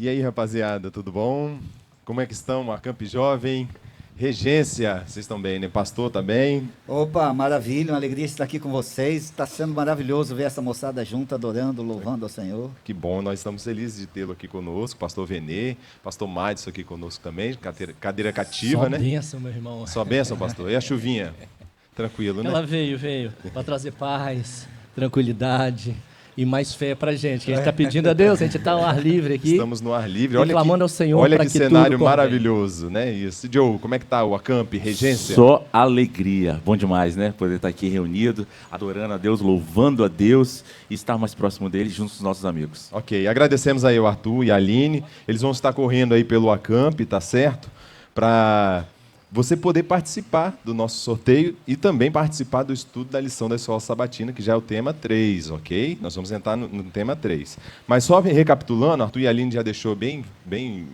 E aí, rapaziada, tudo bom? Como é que estão? A Camp Jovem, Regência, vocês estão bem, né? Pastor, tá bem? Opa, maravilha, uma alegria estar aqui com vocês. Está sendo maravilhoso ver essa moçada junta, adorando, louvando ao Senhor. Que bom, nós estamos felizes de tê-lo aqui conosco, Pastor Venê, Pastor Madison aqui conosco também, cadeira cativa, Só né? Só bênção, meu irmão. Só bênção, pastor. E a chuvinha? Tranquilo, né? Ela veio para trazer paz, tranquilidade e mais fé pra gente. A gente está pedindo a Deus, a gente está ao ar livre aqui. Estamos no ar livre. Olha clamando ao Senhor. Olha para que que cenário tudo maravilhoso, né? Isso. Joe, como é que tá o Acamp, Regência? Só alegria. Bom demais, né? Poder estar aqui reunido, adorando a Deus, louvando a Deus e estar mais próximo dele, junto com os nossos amigos. Ok, agradecemos aí o Arthur e a Aline. Eles vão estar correndo aí pelo Acamp, tá certo? Para você poder participar do nosso sorteio e também participar do estudo da lição da Escola Sabatina, que já é o tema 3, ok? Nós vamos entrar no tema 3. Mas só recapitulando, Arthur e a Aline já deixou bem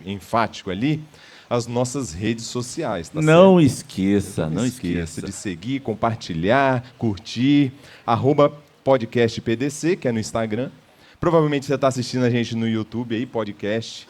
enfático ali as nossas redes sociais, tá Não certo? esqueça, não esqueça de seguir, compartilhar, curtir, @podcastpdc, que é no Instagram. Provavelmente você está assistindo a gente no YouTube aí, podcast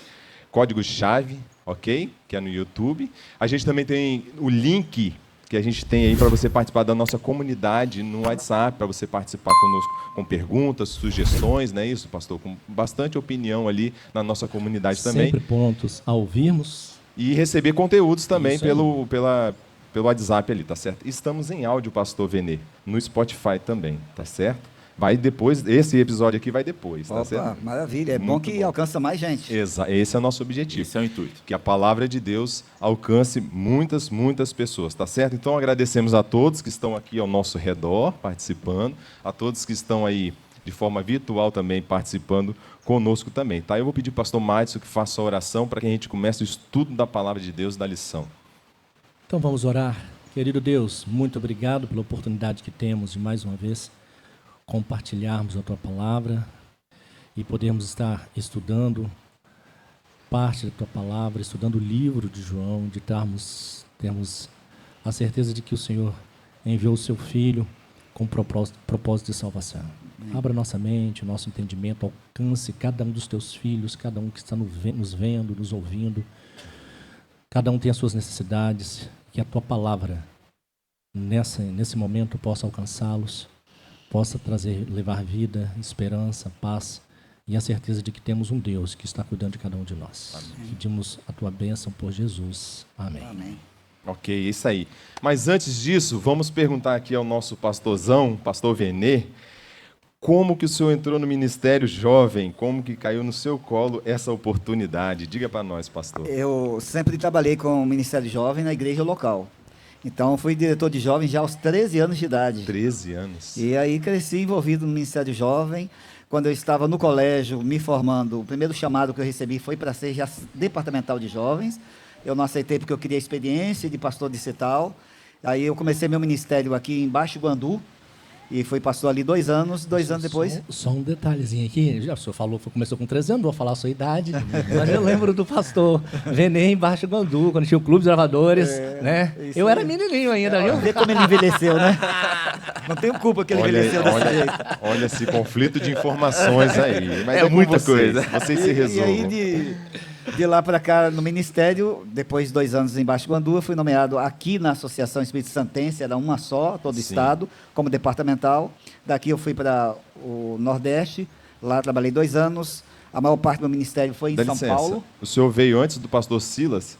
Código-Chave, ok? Que é no YouTube. A gente também tem o link que a gente tem aí para você participar da nossa comunidade no WhatsApp, para você participar conosco com perguntas, sugestões, não é isso, pastor? Com bastante opinião ali na nossa comunidade também. Sempre prontos a ouvirmos. E receber conteúdos também Isso aí. pelo WhatsApp ali, tá certo? Estamos em áudio, pastor Venê, no Spotify também, tá certo? Vai depois, esse episódio aqui vai depois, tá Opa, certo? maravilha. É Muito bom que bom. alcança mais gente. Esse é o nosso objetivo. Esse é o intuito. Que a palavra de Deus alcance muitas pessoas, tá certo? Então agradecemos a todos que estão aqui ao nosso redor, participando, a todos que estão aí de forma virtual também participando conosco também, tá? Eu vou pedir ao pastor Madison que faça a oração para que a gente comece o estudo da palavra de Deus, da lição. Então vamos orar. Querido Deus, muito obrigado pela oportunidade que temos de mais uma vez compartilharmos a Tua palavra e podermos estar estudando parte da Tua palavra, estudando o livro de João, de termos a certeza de que o Senhor enviou o Seu Filho com propósito de salvação. Abra nossa mente, nosso entendimento, alcance cada um dos Teus filhos, cada um que está nos vendo, nos ouvindo. Cada um tem as suas necessidades, que a Tua palavra nesse momento possa alcançá-los, possa levar vida, esperança, paz e a certeza de que temos um Deus que está cuidando de cada um de nós. Amém. Pedimos a Tua bênção por Jesus. Amém. Amém. Ok, isso aí. Mas antes disso, vamos perguntar aqui ao nosso pastorzão, pastor Venê, como que o senhor entrou no Ministério Jovem? Como que caiu no seu colo essa oportunidade? Diga para nós, pastor. Eu sempre trabalhei com o Ministério Jovem na igreja local. Então, fui diretor de jovens já aos 13 anos de idade. 13 anos. E aí cresci envolvido no Ministério Jovem. Quando eu estava no colégio, me formando, o primeiro chamado que eu recebi foi para ser já departamental de jovens. Eu não aceitei porque eu queria experiência de pastor distrital. Aí eu comecei meu ministério aqui em Baixo Guandu. E fui pastor ali 2 anos, 2 anos depois... Só um detalhezinho aqui, já o senhor começou com 13 anos, não vou falar a sua idade, mas eu lembro do pastor Venê em Baixo Guandu, quando tinha o Clube dos Gravadores, né? Eu era menininho ainda, viu? Vê como ele envelheceu, né? Não tenho culpa que ele envelheceu dessa jeito. Olha esse conflito de informações aí. Mas É muita coisa. Vocês se resolvam. E aí, de lá para cá, no ministério, depois de 2 anos em Baixo Guandu, eu fui nomeado aqui na Associação Espírito Santense, era uma só, todo o estado, como departamental. Daqui eu fui para o Nordeste, lá trabalhei 2 anos. A maior parte do meu ministério foi em Dá São licença. Paulo. O senhor veio antes do pastor Silas?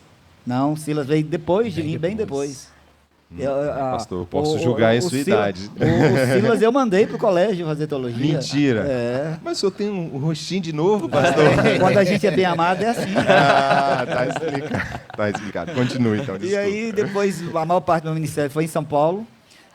Não, Silas veio depois de mim, bem depois. Pastor, eu posso julgar a sua idade. O Silas eu mandei para o colégio fazer teologia. Mentira. É. Mas o senhor tem um rostinho de novo, pastor? Quando a gente é bem amado, é assim. Tá explicado. Tá explicado. Continue, então. E Desculpa. aí, depois, a maior parte do meu ministério foi em São Paulo.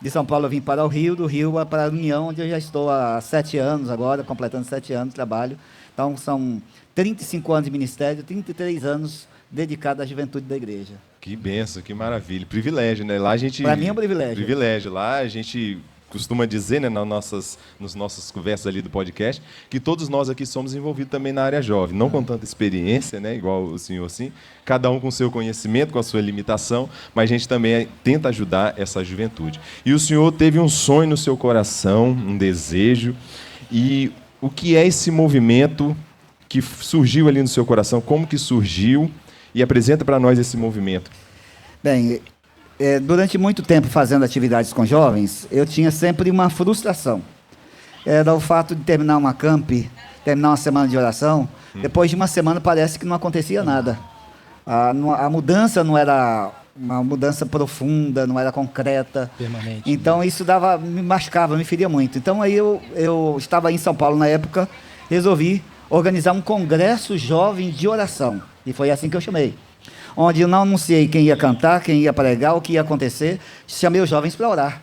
De São Paulo eu vim para o Rio, do Rio para a União, onde eu já estou há 7 anos agora, completando 7 anos de trabalho. Então, são 35 anos de ministério, 33 anos dedicados à juventude da igreja. Que benção, que maravilha. Privilégio, né? Lá a gente... Para mim é um privilégio. Privilégio. Lá a gente costuma dizer, né, nos nossas conversas ali do podcast, que todos nós aqui somos envolvidos também na área jovem. Não com tanta experiência, né, igual o senhor assim, cada um com o seu conhecimento, com a sua limitação, mas a gente também tenta ajudar essa juventude. E o senhor teve um sonho no seu coração, um desejo, e o que é esse movimento que surgiu ali no seu coração, como que surgiu, e apresenta para nós esse movimento. Bem, durante muito tempo fazendo atividades com jovens, eu tinha sempre uma frustração. Era o fato de terminar uma camp, terminar uma semana de oração, depois de uma semana parece que não acontecia nada. A mudança não era uma mudança profunda, não era concreta. Permanente. Então isso me machucava, me feria muito. Então aí eu estava em São Paulo na época, resolvi organizar um congresso jovem de oração. E foi assim que eu chamei. Onde eu não anunciei quem ia cantar, quem ia pregar, o que ia acontecer, chamei os jovens para orar.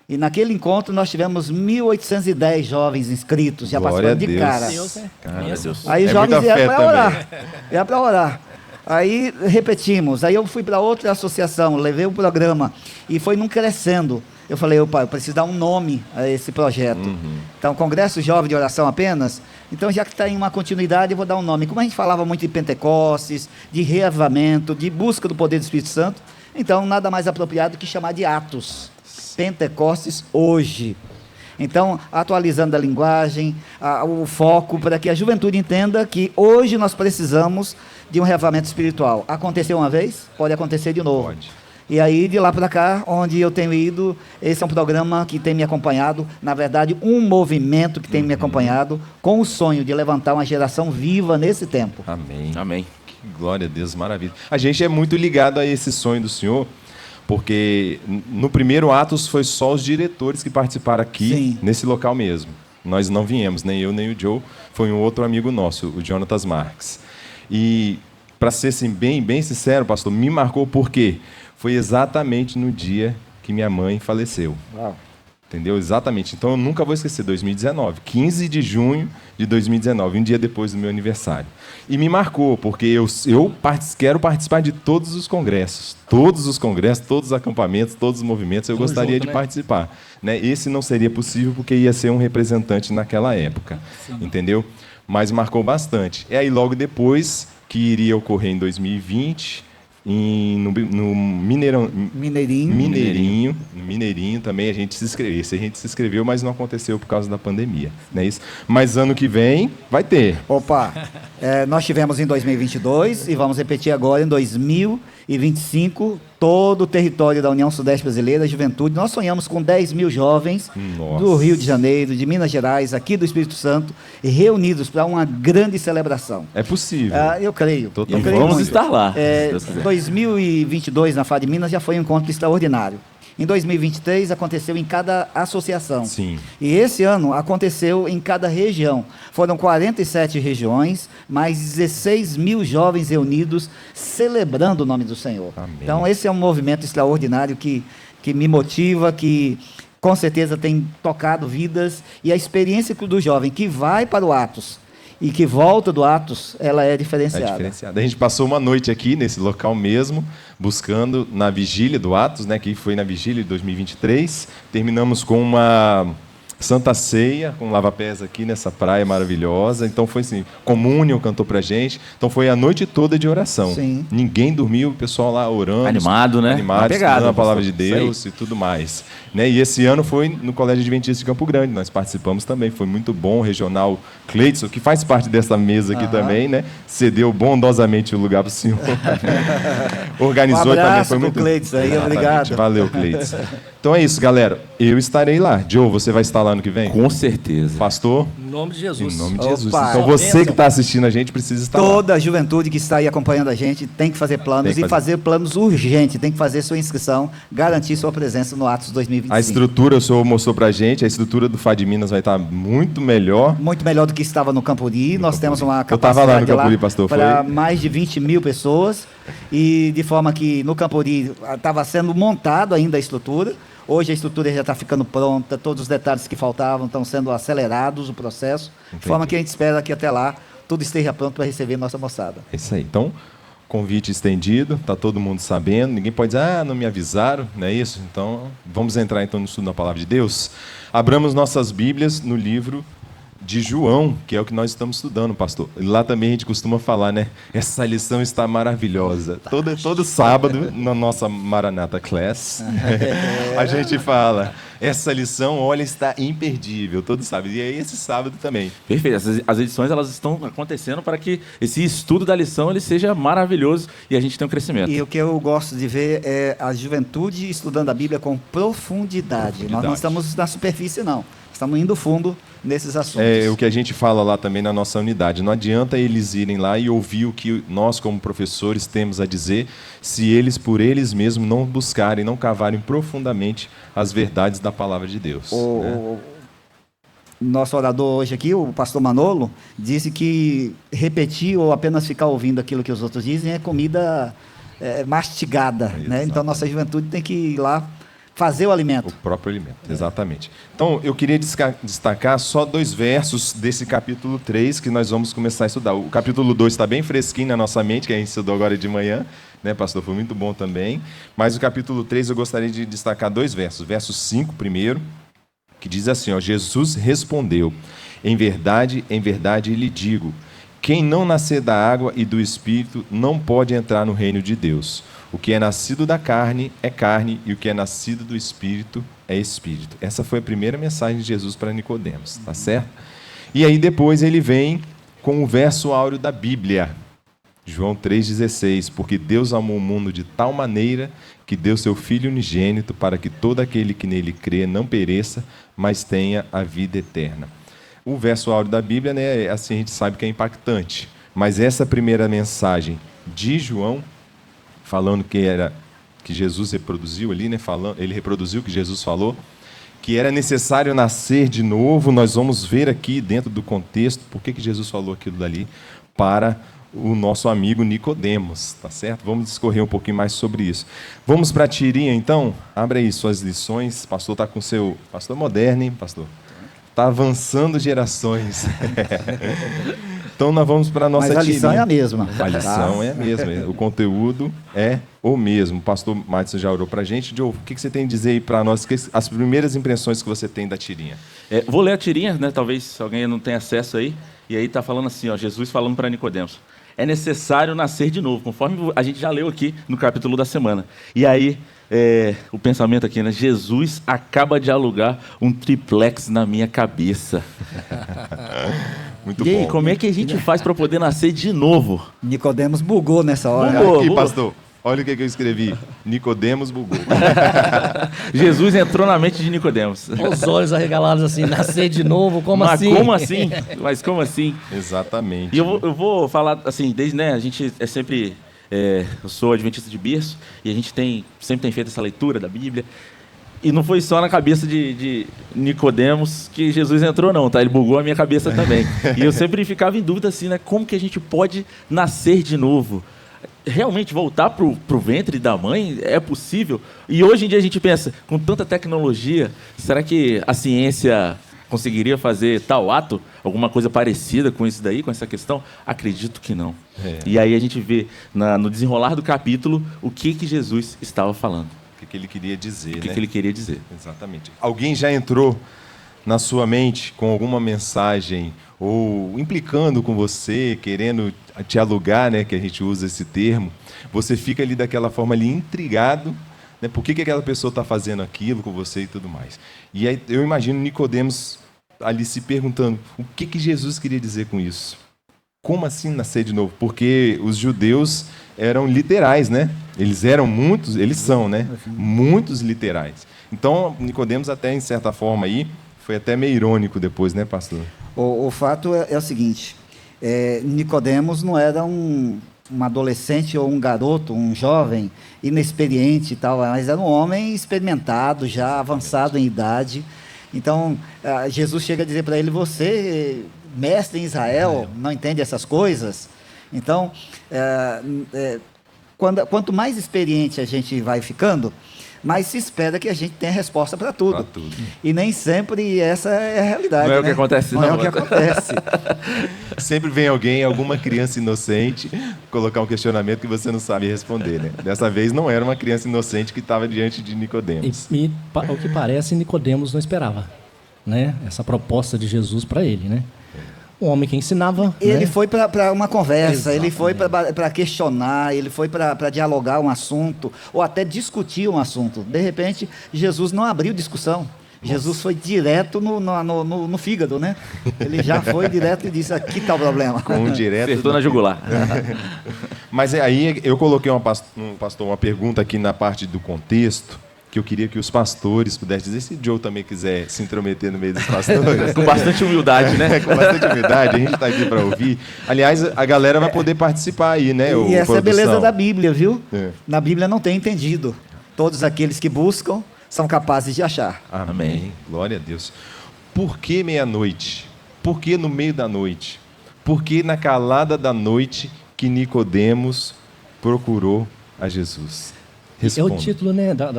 E naquele encontro nós tivemos 1.810 jovens inscritos, já Glória participando de a cara. Deus, né? Meu Deus. Aí os É jovens muita iam fé para orar. Ia para orar. Aí repetimos. Aí eu fui para outra associação, levei o programa e foi num crescendo. Eu falei, opa, eu preciso dar um nome a esse projeto. Então, Congresso Jovem de Oração apenas. Então, já que está em uma continuidade, eu vou dar um nome. Como a gente falava muito de Pentecostes, de reavivamento, de busca do poder do Espírito Santo, então nada mais apropriado que chamar de Atos. Pentecostes hoje. Então, atualizando a linguagem, o foco, para que a juventude entenda que hoje nós precisamos de um reavivamento espiritual. Aconteceu uma vez, pode acontecer de novo. Pode. E aí, de lá para cá, onde eu tenho ido, esse é um programa que tem me acompanhado, na verdade, um movimento que tem me acompanhado, com o sonho de levantar uma geração viva nesse tempo. Amém. Amém. Que glória a Deus, maravilha. A gente é muito ligado a esse sonho do Senhor, porque no primeiro Atos foi só os diretores que participaram aqui, Sim. nesse local mesmo. Nós não viemos, nem eu, nem o Joe, foi um outro amigo nosso, o Jonatas Marques. E, para ser assim, bem sincero, pastor, me marcou porque foi exatamente no dia que minha mãe faleceu. Uau. Entendeu? Exatamente. Então eu nunca vou esquecer, 2019, 15 de junho de 2019, um dia depois do meu aniversário. E me marcou, porque eu quero participar de todos os congressos, todos os acampamentos, todos os movimentos, eu gostaria de participar. Né? Esse não seria possível porque ia ser um representante naquela época, entendeu? Mas marcou bastante. E aí logo depois, que iria ocorrer em 2020... no Mineirinho também a gente se inscreveu. Esse a gente se inscreveu, mas não aconteceu por causa da pandemia, não é isso? Mas ano que vem vai ter. Opa, nós tivemos em 2022 e vamos repetir agora em 2025, todo o território da União Sudeste Brasileira, a juventude. Nós sonhamos com 10 mil jovens do Rio de Janeiro, de Minas Gerais, aqui do Espírito Santo, reunidos para uma grande celebração. É possível. Eu creio. Totalmente. Eu creio Vamos muito. estar lá, se Deus quiser. 2022, na FAD Minas, já foi um encontro extraordinário. Em 2023, aconteceu em cada associação. Sim. E esse ano aconteceu em cada região. Foram 47 regiões, mais 16 mil jovens reunidos, celebrando o nome do Senhor. Amém. Então, esse é um movimento extraordinário que me motiva, que com certeza tem tocado vidas. E a experiência do jovem que vai para o Atos e que volta do Atos, ela é diferenciada. É diferenciada. A gente passou uma noite aqui, nesse local mesmo, buscando na vigília do Atos, né, que foi na vigília de 2023. Terminamos com uma Santa Ceia, com lava-pés aqui nessa praia maravilhosa. Então foi assim, Communion cantou pra gente. Então foi a noite toda de oração. Sim. Ninguém dormiu, o pessoal lá orando. Animado, né? Animado, Uma pegada, estudando a palavra de pastor. Deus e tudo mais. Né? E esse ano foi no Colégio Adventista de Campo Grande. Nós participamos também, foi muito bom. O regional Cleidson, que faz parte dessa mesa aqui também, né? Cedeu bondosamente o lugar para o senhor. Organizou Um abraço também, foi muito pro Cleidson aí, Exatamente. obrigado. Valeu, Cleidson. Então é isso, galera. Eu estarei lá. Joe, você vai estar lá ano que vem? Com certeza. Pastor? Em nome de Jesus. Em nome de Opa, Jesus. Então você que está assistindo a gente precisa estar lá. Toda a juventude que está aí acompanhando a gente tem que fazer planos Tem que e fazer planos urgentes, tem que fazer sua inscrição, garantir sua presença no Atos 2025. A estrutura, o senhor mostrou pra gente, a estrutura do FAD Minas vai estar muito melhor. Muito melhor do que estava no Campuri. Nós temos uma Eu tava lá no capacidade Campuri, pastor, para foi? mais de 20 mil pessoas. E de forma que no Campuri estava sendo montado ainda a estrutura. Hoje a estrutura já está ficando pronta, todos os detalhes que faltavam estão sendo acelerados, o processo. De forma que a gente espera que até lá tudo esteja pronto para receber nossa moçada. É isso aí. Então, convite estendido, está todo mundo sabendo, ninguém pode dizer, não me avisaram, não é isso? Então, vamos entrar então no estudo da Palavra de Deus. Abramos nossas Bíblias no livro de João, que é o que nós estamos estudando, pastor. Lá também a gente costuma falar, né? Essa lição está maravilhosa. Todo sábado, na nossa Maranata Class, a gente fala, essa lição, olha, está imperdível, todo sábado. E é esse sábado também. Perfeito. As edições elas estão acontecendo para que esse estudo da lição ele seja maravilhoso e a gente tenha um crescimento. E o que eu gosto de ver é a juventude estudando a Bíblia com profundidade. Nós não estamos na superfície, não. Estamos indo fundo nesses assuntos. É o que a gente fala lá também na nossa unidade. Não adianta eles irem lá e ouvir o que nós, como professores, temos a dizer, se eles, por eles mesmos, não buscarem, não cavarem profundamente as verdades da palavra de Deus. O nosso orador hoje aqui, o pastor Manolo, disse que repetir ou apenas ficar ouvindo aquilo que os outros dizem é comida mastigada. Né? Então, nossa juventude tem que ir lá fazer o alimento. O próprio alimento, exatamente. Então, eu queria destacar só 2 versos desse capítulo 3 que nós vamos começar a estudar. O capítulo 2 está bem fresquinho na nossa mente, que a gente estudou agora de manhã, né, pastor? Foi muito bom também. Mas o capítulo 3 eu gostaria de destacar 2 versos. Verso 5 primeiro, que diz assim, ó, Jesus respondeu, em verdade lhe digo, quem não nascer da água e do Espírito não pode entrar no reino de Deus. O que é nascido da carne é carne, e o que é nascido do Espírito é Espírito. Essa foi a primeira mensagem de Jesus para Nicodemos, tá certo? E aí depois ele vem com o verso áureo da Bíblia, João 3,16, porque Deus amou o mundo de tal maneira que deu seu Filho unigênito para que todo aquele que nele crê não pereça, mas tenha a vida eterna. O verso áureo da Bíblia, né, assim a gente sabe que é impactante, mas essa primeira mensagem de João, falando que Jesus reproduziu ali, né, ele reproduziu o que Jesus falou, que era necessário nascer de novo. Nós vamos ver aqui dentro do contexto por que Jesus falou aquilo dali para o nosso amigo Nicodemos, tá certo? Vamos discorrer um pouquinho mais sobre isso. Vamos para a tirinha, então? Abre aí suas lições. O pastor está com seu... Pastor moderno, hein, pastor? Está avançando gerações. Então, nós vamos para a nossa tirinha. Mas a lição é a mesma. A lição é a mesma. O conteúdo é o mesmo. O pastor Márcio já orou para a gente. Joe, o que você tem a dizer aí para nós? As primeiras impressões que você tem da tirinha? Vou ler a tirinha, né? Talvez alguém não tenha acesso aí. E aí está falando assim, ó, Jesus falando para Nicodemos. É necessário nascer de novo, conforme a gente já leu aqui no capítulo da semana. E aí, o pensamento aqui, né? Jesus acaba de alugar um triplex na minha cabeça. Muito e aí, bom. como é que a gente faz para poder nascer de novo? Nicodemos bugou nessa hora. Bugou. Aqui, pastor, olha o que eu escrevi. Nicodemos bugou. Jesus entrou na mente de Nicodemos. Os olhos arregalados assim, nascer de novo, como Mas assim? como assim? Mas como assim? Exatamente. E eu vou falar assim, desde, né, a gente é sempre... eu sou adventista de berço e a gente sempre tem feito essa leitura da Bíblia. E não foi só na cabeça de Nicodemos que Jesus entrou, não, tá? Ele bugou a minha cabeça também. E eu sempre ficava em dúvida assim, né? Como que a gente pode nascer de novo? Realmente voltar pro ventre da mãe é possível? E hoje em dia a gente pensa, com tanta tecnologia, será que a ciência conseguiria fazer tal ato? Alguma coisa parecida com isso daí, com essa questão? Acredito que não. E aí a gente vê no desenrolar do capítulo o que Jesus estava falando. O que ele queria dizer, O que ele queria dizer. Exatamente. Alguém já entrou na sua mente com alguma mensagem ou implicando com você, querendo te alugar, né, que a gente usa esse termo, você fica ali daquela forma ali intrigado, né, por que aquela pessoa está fazendo aquilo com você e tudo mais. E aí eu imagino Nicodemos ali se perguntando o que Jesus queria dizer com isso. Como assim nascer de novo? Porque os judeus eram literais, né? Eles são, né? Muitos literais. Então, Nicodemos até, em certa forma, aí, foi até meio irônico depois, né, pastor? O fato é o seguinte, Nicodemos não era um adolescente ou um garoto, um jovem, inexperiente e tal, mas era um homem experimentado, já avançado em idade. Então, Jesus chega a dizer para ele, você, mestre em Israel, não entende essas coisas? Então, quanto mais experiente a gente vai ficando, mais se espera que a gente tenha resposta para tudo. E nem sempre essa é a realidade. Não é né? o que acontece, não. Não é o que acontece. Sempre vem alguma criança inocente, colocar um questionamento que você não sabe responder, né? Dessa vez não era uma criança inocente que estava diante de Nicodemos. E o que parece, Nicodemos não esperava. né, essa proposta de Jesus para ele, né? Um homem que ensinava. Ele né? foi para uma conversa, ele foi Exatamente. para questionar, ele foi para dialogar um assunto, ou até discutir um assunto. De repente, Jesus não abriu discussão. Jesus foi direto no fígado, né? Ele já foi direto e disse, aqui está o problema. Com um direto. Acertou na jugular. Mas aí eu coloquei uma pergunta aqui na parte do contexto, que eu queria que os pastores pudessem dizer, se o Joe também quiser se intrometer no meio dos pastores. Com bastante humildade, né? Com bastante humildade, a gente está aqui para ouvir. Aliás, a galera vai poder participar aí, né? E essa é a beleza da Bíblia, viu? É. Na Bíblia não tem entendido. Todos aqueles que buscam são capazes de achar. Amém. Glória a Deus. Por que meia-noite? Por que no meio da noite? Por que na calada da noite que Nicodemos procurou a Jesus? É o Responda. título, né, da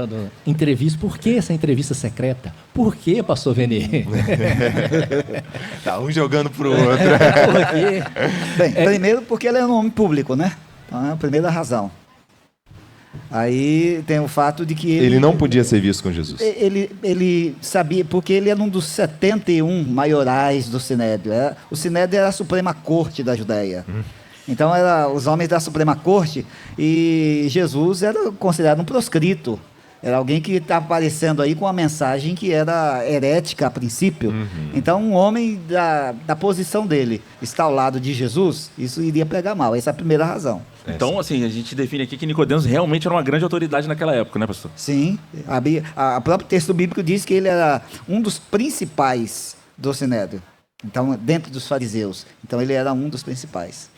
entrevista. Por que essa entrevista secreta? Por que, pastor Vene? Tá um jogando pro outro. Por quê? Bem, primeiro porque ele é um homem público, né? Então, é a primeira razão. Aí tem o fato de que Ele não podia ser visto com Jesus. Ele sabia, porque ele era um dos 71 maiorais do Sinédrio. O Sinédrio era a Suprema Corte da Judéia. Então, eram os homens da Suprema Corte, e Jesus era considerado um proscrito. Era alguém que estava aparecendo aí com uma mensagem que era herética a princípio. Então, um homem da posição dele está ao lado de Jesus, isso iria pegar mal. Essa é a primeira razão. Então, assim, a gente define aqui que Nicodemos realmente era uma grande autoridade naquela época, né, pastor? Sim, o próprio texto bíblico diz que ele era um dos principais do Sinédrio. Então, dentro dos fariseus. Então, ele era um dos principais.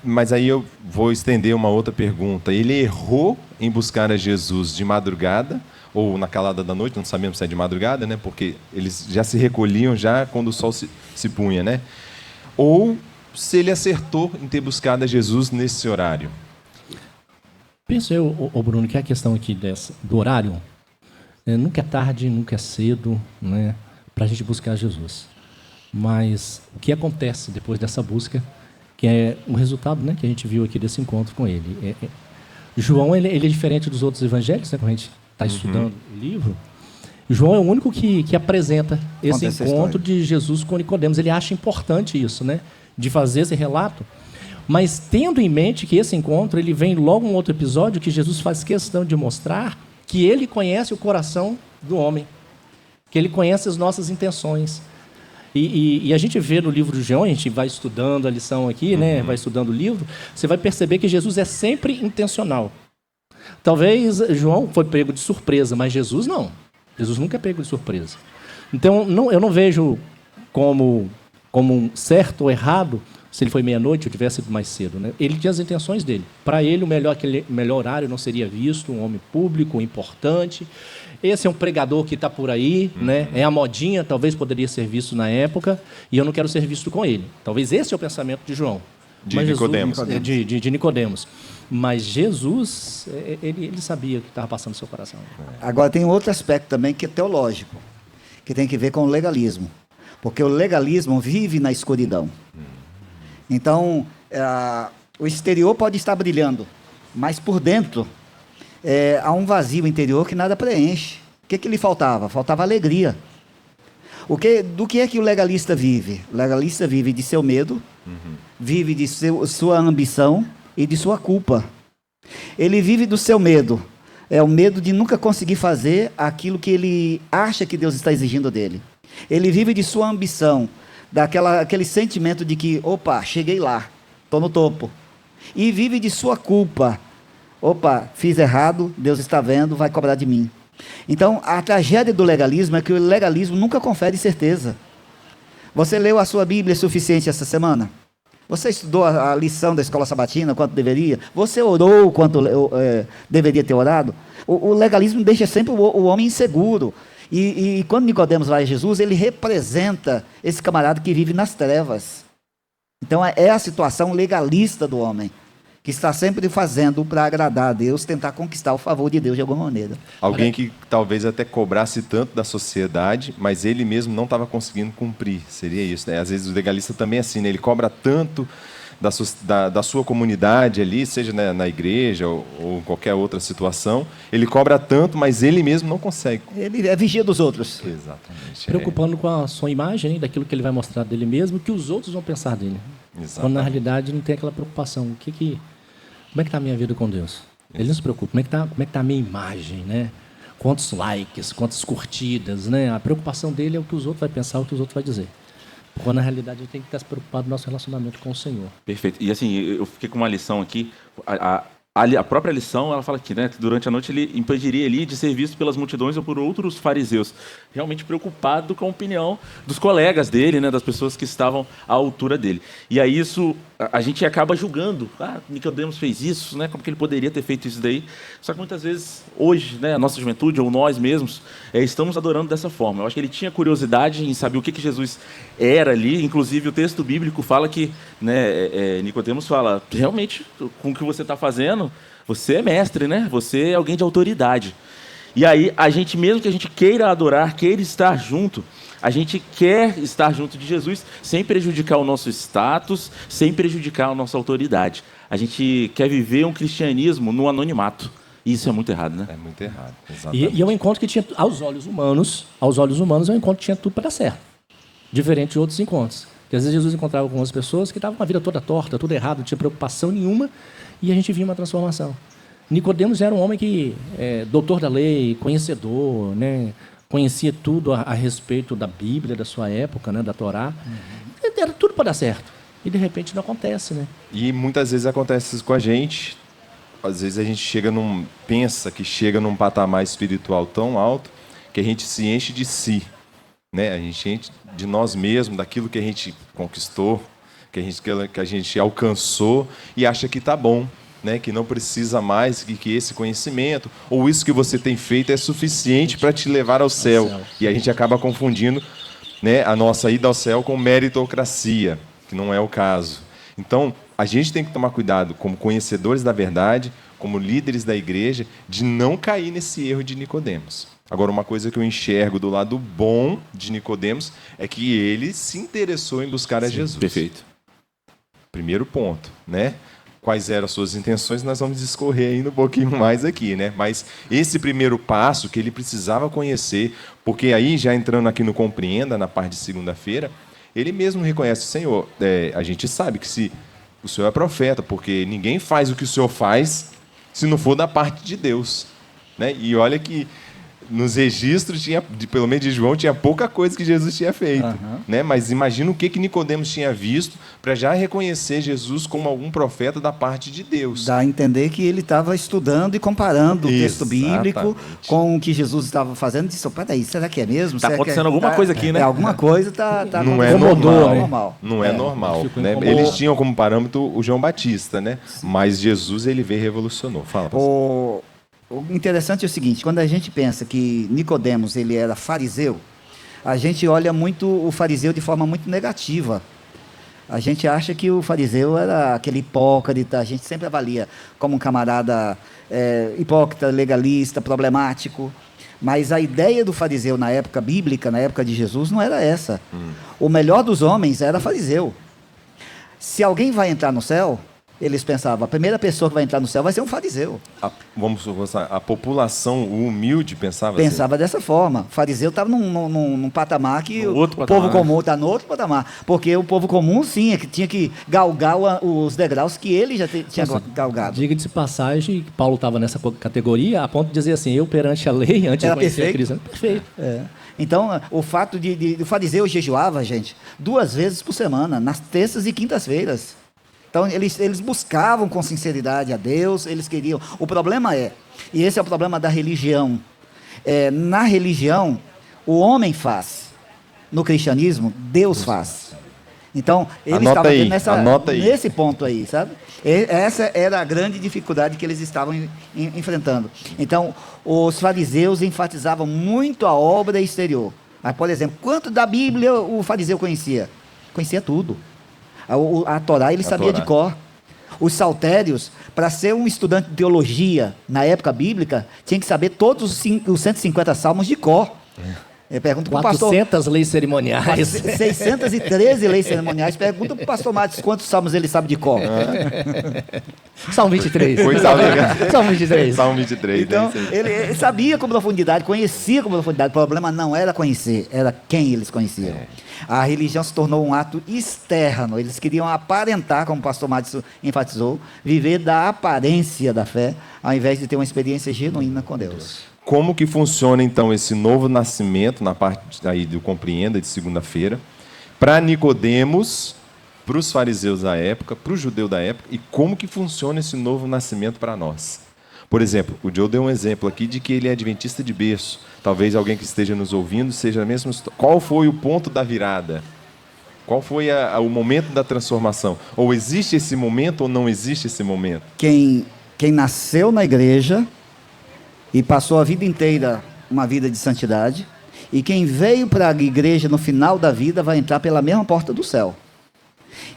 Mas aí eu vou estender uma outra pergunta. Ele errou em buscar a Jesus de madrugada, ou na calada da noite, não sabemos se é de madrugada, né? Porque eles já se recolhiam já quando o sol se punha, né? Ou se ele acertou em ter buscado a Jesus nesse horário. Penso eu, Bruno, que a questão aqui do horário, nunca é tarde, nunca é cedo, né, para a gente buscar Jesus. Mas o que acontece depois dessa busca, que é o resultado, né, que a gente viu aqui desse encontro com ele. João ele é diferente dos outros evangelhos, né, quando a gente está estudando o livro. João é o único que apresenta esse encontro de Jesus com Nicodemos. Ele acha importante isso, né, de fazer esse relato, mas tendo em mente que esse encontro ele vem logo em um outro episódio que Jesus faz questão de mostrar que ele conhece o coração do homem, que ele conhece as nossas intenções. E a gente vê no livro de João, a gente vai estudando a lição aqui, né? Vai estudando o livro, você vai perceber que Jesus é sempre intencional. Talvez João foi pego de surpresa, mas Jesus não. Jesus nunca é pego de surpresa. Então, eu não vejo como um certo ou errado se ele foi meia-noite ou tivesse sido mais cedo, né? Ele tinha as intenções dele. Para ele, aquele melhor horário não seria visto, um homem público, importante. Esse é um pregador que está por aí, né? É a modinha, talvez poderia ser visto na época, e eu não quero ser visto com ele. Talvez esse é o pensamento de João. De Nicodemos. De Nicodemos. Mas Jesus, ele sabia o que estava passando no seu coração. Agora tem outro aspecto também que é teológico, que tem que ver com o legalismo. Porque o legalismo vive na escuridão. Então, o exterior pode estar brilhando, mas por dentro há um vazio interior que nada preenche. O que lhe faltava? Faltava alegria. Do que é que o legalista vive? O legalista vive de seu medo, vive de sua ambição e de sua culpa. Ele vive do seu medo. É o medo de nunca conseguir fazer aquilo que ele acha que Deus está exigindo dele. Ele vive de sua ambição, aquele sentimento de que, opa, cheguei lá, estou no topo. E vive de sua culpa. Opa, fiz errado, Deus está vendo, vai cobrar de mim. Então, a tragédia do legalismo é que o legalismo nunca confere certeza. Você leu a sua Bíblia suficiente essa semana? Você estudou a lição da escola sabatina, quanto deveria? Você orou quanto deveria ter orado? O legalismo deixa sempre o homem inseguro. E quando Nicodemos vai a Jesus, ele representa esse camarada que vive nas trevas. Então é a situação legalista do homem, que está sempre fazendo para agradar a Deus, tentar conquistar o favor de Deus de alguma maneira. Alguém que talvez até cobrasse tanto da sociedade, mas ele mesmo não estava conseguindo cumprir. Seria isso, né? Às vezes o legalista também é assim, né? Ele cobra tanto da sua comunidade ali, seja na igreja ou qualquer outra situação, ele cobra tanto, mas ele mesmo não consegue. Ele é vigia dos outros. Exatamente. Preocupando com a sua imagem, hein, daquilo que ele vai mostrar dele mesmo, o que os outros vão pensar dele. Exatamente. Quando na realidade não tem aquela preocupação. Como é que está a minha vida com Deus? Ele não se preocupa. Como é que tá a minha imagem, né? Quantos likes, quantas curtidas, né? A preocupação dele é o que os outros vão pensar, o que os outros vão dizer. Quando na realidade a gente tem que estar preocupado no nosso relacionamento com o Senhor. Perfeito. E assim, eu fiquei com uma lição aqui. A própria lição, ela fala aqui, né? Que durante a noite ele impediria ele de ser visto pelas multidões ou por outros fariseus. Realmente preocupado com a opinião dos colegas dele, né? Das pessoas que estavam à altura dele. E aí isso, a gente acaba julgando. Nicodemos fez isso, né? Como que ele poderia ter feito isso daí? Só que muitas vezes, hoje, né? A nossa juventude, ou nós mesmos, estamos adorando dessa forma. Eu acho que ele tinha curiosidade em saber o que Jesus era ali. Inclusive, o texto bíblico fala que, né? Nicodemos fala, realmente, com o que você está fazendo, você é mestre, né? Você é alguém de autoridade. E aí, a gente, mesmo que a gente queira adorar, queira estar junto, a gente quer estar junto de Jesus sem prejudicar o nosso status, sem prejudicar a nossa autoridade. A gente quer viver um cristianismo no anonimato. E isso é muito errado, né? É muito errado, exatamente. E é um encontro que tinha, aos olhos humanos, é um encontro que tinha tudo para dar certo. Diferente de outros encontros. Porque às vezes Jesus encontrava com algumas pessoas que estavam com a vida toda torta, tudo errado, não tinha preocupação nenhuma, e a gente via uma transformação. Nicodemos era um homem que, doutor da lei, conhecedor, né? Conhecia tudo a respeito da Bíblia, da sua época, né? Da Torá. Era tudo para dar certo. E de repente não acontece, né? E muitas vezes acontece isso com a gente. Às vezes a gente pensa que chega num patamar espiritual tão alto que a gente se enche de si, né? A gente enche de nós mesmos, daquilo que a gente conquistou, que a gente alcançou e acha que está bom, né? Que não precisa mais, que esse conhecimento ou isso que você tem feito é suficiente para te levar ao céu. E a gente acaba confundindo, né, a nossa ida ao céu com meritocracia, que não é o caso. Então, a gente tem que tomar cuidado, como conhecedores da verdade, como líderes da igreja, de não cair nesse erro de Nicodemos. Agora, uma coisa que eu enxergo do lado bom de Nicodemos é que ele se interessou em buscar a Jesus. Perfeito. Primeiro ponto, né? Quais eram as suas intenções, nós vamos discorrer ainda um pouquinho mais aqui, né? Mas esse primeiro passo que ele precisava conhecer, porque aí, já entrando aqui no Compreenda, na parte de segunda-feira, ele mesmo reconhece, Senhor, a gente sabe que se o Senhor é profeta, porque ninguém faz o que o Senhor faz se não for da parte de Deus, né? E olha que nos registros, pelo menos de João, tinha pouca coisa que Jesus tinha feito. Né? Mas imagina o que Nicodemos tinha visto para já reconhecer Jesus como algum profeta da parte de Deus. Dá a entender que ele estava estudando e comparando o texto bíblico com o que Jesus estava fazendo. Disse, peraí, será que é mesmo? Está acontecendo alguma coisa aqui, né? Alguma coisa está não é normal. Não é normal. Né? Eles tinham como parâmetro o João Batista, né? Mas Jesus, ele veio e revolucionou. Fala, pastor. O interessante é o seguinte, quando a gente pensa que Nicodemos ele era fariseu, a gente olha muito o fariseu de forma muito negativa. A gente acha que o fariseu era aquele hipócrita, a gente sempre avalia como um camarada hipócrita, legalista, problemático. Mas a ideia do fariseu na época bíblica, na época de Jesus, não era essa. O melhor dos homens era fariseu. Se alguém vai entrar no céu, eles pensavam, a primeira pessoa que vai entrar no céu vai ser um fariseu. A população humilde pensava dessa forma. O fariseu estava num patamar que o povo comum está no outro patamar. Porque o povo comum, sim, tinha que galgar os degraus que ele já tinha galgado. Diga-se passagem, que Paulo estava nessa categoria, a ponto de dizer assim, eu perante a lei, antes de conhecer a Cristo. Perfeito. Então, o fato o fariseu jejuava, gente, 2 vezes por semana, nas terças e quintas-feiras. Então, eles buscavam com sinceridade a Deus, eles queriam. O problema e esse é o problema da religião, na religião, o homem faz. No cristianismo, Deus faz. Então, eles estavam nesse ponto aí, sabe? Essa era a grande dificuldade que eles estavam enfrentando. Então, os fariseus enfatizavam muito a obra exterior. Mas, por exemplo, quanto da Bíblia o fariseu conhecia? Conhecia tudo. A Torá ele sabia de cor. Os saltérios, para ser um estudante de teologia na época bíblica, tinha que saber todos os 150 salmos de cor. Pergunta para o pastor. 400 leis cerimoniais. 613 leis cerimoniais. Pergunta para o pastor Matos quantos salmos ele sabe de cor. Salmo 23. Foi Salmo 23. Salmo 23. Então, ele sabia com profundidade, conhecia com profundidade. O problema não era conhecer, era quem eles conheciam. A religião se tornou um ato externo. Eles queriam aparentar, como o pastor Matos enfatizou, viver da aparência da fé, ao invés de ter uma experiência genuína com Deus. Como que funciona, então, esse novo nascimento, na parte aí do Compreenda, de segunda-feira, para Nicodemos, para os fariseus da época, para o judeu da época, e como que funciona esse novo nascimento para nós? Por exemplo, o Joe deu um exemplo aqui de que ele é adventista de berço. Talvez alguém que esteja nos ouvindo seja a mesma história. Qual foi o ponto da virada? Qual foi o momento da transformação? Ou existe esse momento ou não existe esse momento? Quem nasceu na igreja e passou a vida inteira uma vida de santidade, e quem veio para a igreja no final da vida vai entrar pela mesma porta do céu.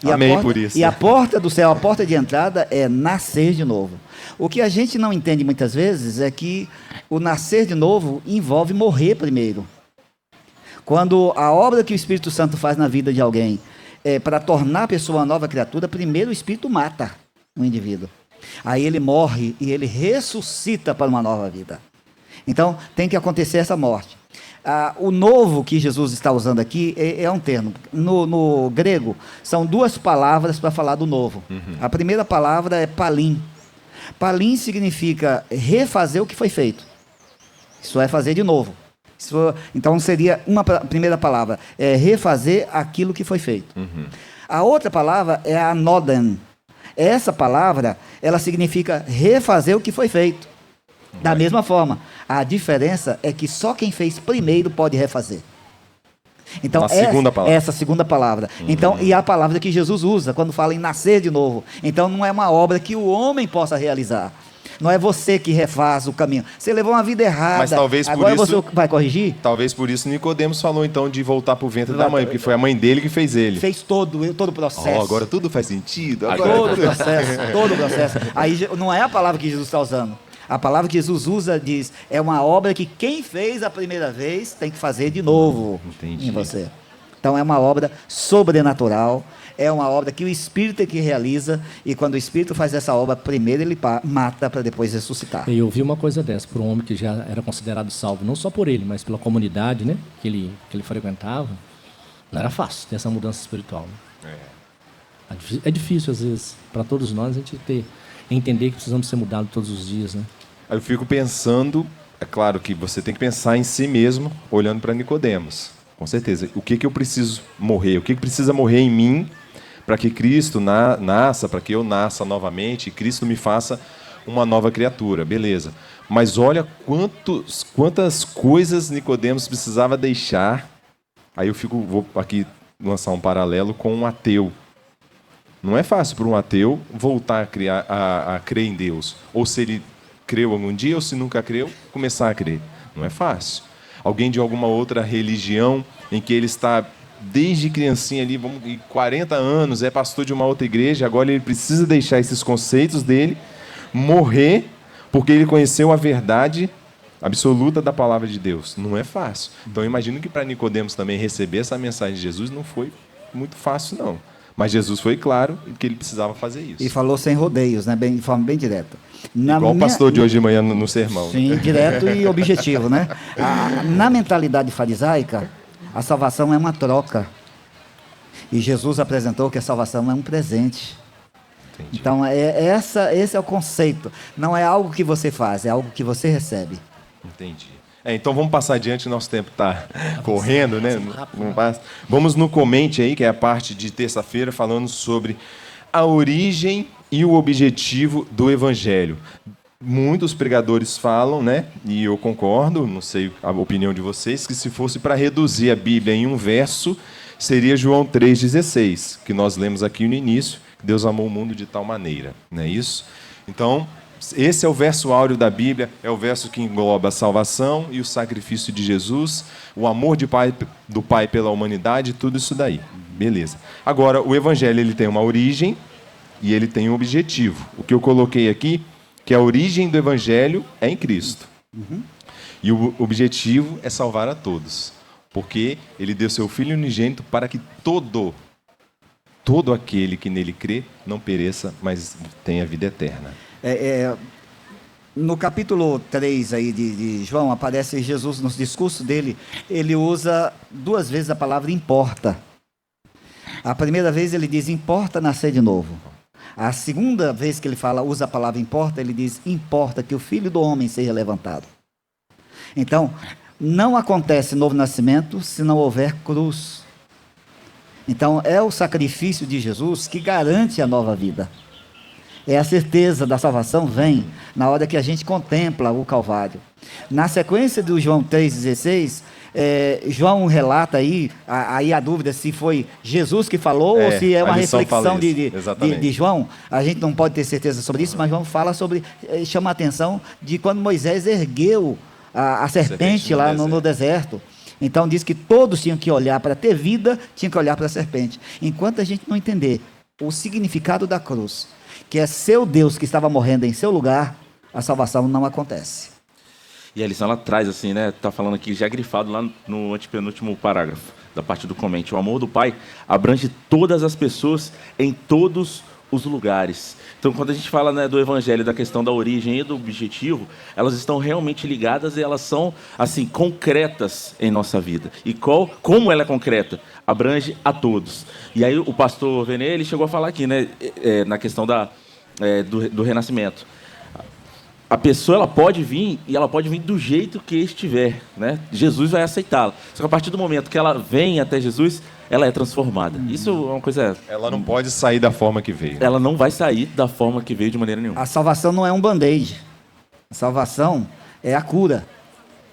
Amém por isso. E a porta do céu, a porta de entrada é nascer de novo. O que a gente não entende muitas vezes é que o nascer de novo envolve morrer primeiro. Quando a obra que o Espírito Santo faz na vida de alguém é para tornar a pessoa uma nova criatura, primeiro o Espírito mata o indivíduo. Aí ele morre e ele ressuscita para uma nova vida. Então, tem que acontecer essa morte. O novo que Jesus está usando aqui é um termo. No grego, são duas palavras para falar do novo. A primeira palavra é palim. Palim significa refazer o que foi feito. Isso é fazer de novo. Então, seria uma primeira palavra. É refazer aquilo que foi feito. A outra palavra é anoden. Essa palavra, ela significa refazer o que foi feito. Da mesma forma, a diferença é que só quem fez primeiro pode refazer. Então, essa segunda palavra. Então, e a palavra que Jesus usa quando fala em nascer de novo. Então, não é uma obra que o homem possa realizar. Não é você que refaz o caminho. Você levou uma vida errada. Mas talvez por agora isso, você vai corrigir? Talvez por isso Nicodemos falou então de voltar para o ventre da mãe, porque foi a mãe dele que fez ele. Fez todo o processo. Agora tudo faz sentido. Todo o processo. Aí não é a palavra que Jesus está usando. A palavra que Jesus usa diz, é uma obra que quem fez a primeira vez tem que fazer de novo. Entendi. Em você. Então é uma obra sobrenatural, é uma obra que o Espírito é que realiza, e quando o Espírito faz essa obra, primeiro ele mata para depois ressuscitar. Eu ouvi uma coisa dessa, para um homem que já era considerado salvo, não só por ele, mas pela comunidade, né, que ele frequentava. Não era fácil ter essa mudança espiritual. Né? É difícil, às vezes, para todos nós, a gente entender que precisamos ser mudados todos os dias. Né? Eu fico pensando, é claro que você tem que pensar em si mesmo, olhando para Nicodemos. Com certeza. O que eu preciso morrer? O que precisa morrer em mim para que Cristo nasça, para que eu nasça novamente e Cristo me faça uma nova criatura? Beleza. Mas olha quantas coisas Nicodemos precisava deixar. Aí vou aqui lançar um paralelo com um ateu. Não é fácil para um ateu voltar a crer em Deus. Ou se ele creu algum dia, ou se nunca creu, começar a crer. Não é fácil. Alguém de alguma outra religião em que ele está desde criancinha ali, 40 anos, é pastor de uma outra igreja, agora ele precisa deixar esses conceitos dele, morrer, porque ele conheceu a verdade absoluta da palavra de Deus. Não é fácil. Então eu imagino que para Nicodemos também receber essa mensagem de Jesus não foi muito fácil, não. Mas Jesus foi claro que ele precisava fazer isso. E falou sem rodeios, né? De forma bem direta. Igual o pastor de hoje de manhã no sermão. Sim, direto e objetivo, né? Na mentalidade farisaica, a salvação é uma troca. E Jesus apresentou que a salvação é um presente. Entendi. Então, esse é o conceito. Não é algo que você faz, é algo que você recebe. Entendi. Então vamos passar adiante, nosso tempo está correndo, né? Vamos no comente aí, que é a parte de terça-feira, falando sobre a origem e o objetivo do Evangelho. Muitos pregadores falam, né? E eu concordo, não sei a opinião de vocês, que se fosse para reduzir a Bíblia em um verso, seria João 3,16, que nós lemos aqui no início, que Deus amou o mundo de tal maneira, não é isso? Então, esse é o verso áureo da Bíblia, é o verso que engloba a salvação e o sacrifício de Jesus, o amor do Pai pela humanidade, tudo isso daí. Beleza. Agora, o Evangelho ele tem uma origem e ele tem um objetivo. O que eu coloquei aqui, que a origem do Evangelho é em Cristo. E o objetivo é salvar a todos. Porque ele deu seu Filho unigênito para que todo aquele que nele crê não pereça, mas tenha vida eterna. No capítulo 3 aí de João, aparece Jesus, no discurso dele, ele usa 2 vezes a palavra importa. A primeira vez ele diz, importa nascer de novo. A segunda vez que ele usa a palavra importa, ele diz, importa que o Filho do Homem seja levantado. Então, não acontece novo nascimento se não houver cruz. Então, é o sacrifício de Jesus que garante a nova vida. É a certeza da salvação vem na hora que a gente contempla o Calvário. Na sequência do João 3,16, João relata aí a dúvida se foi Jesus que falou ou se é uma reflexão de João. A gente não pode ter certeza sobre isso, mas João fala sobre, chama a atenção de quando Moisés ergueu a serpente lá no deserto. Então diz que todos tinham que olhar para ter vida, tinham que olhar para a serpente. Enquanto a gente não entender o significado da cruz, que é seu Deus que estava morrendo em seu lugar, a salvação não acontece. E a lição, ela traz assim, né? Está falando aqui, já grifado lá no antepenúltimo parágrafo da parte do comente. O amor do Pai abrange todas as pessoas em todos os lugares. Então, quando a gente fala, né, do Evangelho, da questão da origem e do objetivo, elas estão realmente ligadas e elas são, assim, concretas em nossa vida. E como ela é concreta? Abrange a todos. E aí o pastor Venê, ele chegou a falar aqui, né, na questão do renascimento. A pessoa, ela pode vir, e ela pode vir do jeito que estiver, né? Jesus vai aceitá-la. Só que a partir do momento que ela vem até Jesus, ela é transformada. Isso é uma coisa... Ela não pode sair da forma que veio. Ela não vai sair da forma que veio de maneira nenhuma. A salvação não é um band-aid. A salvação é a cura.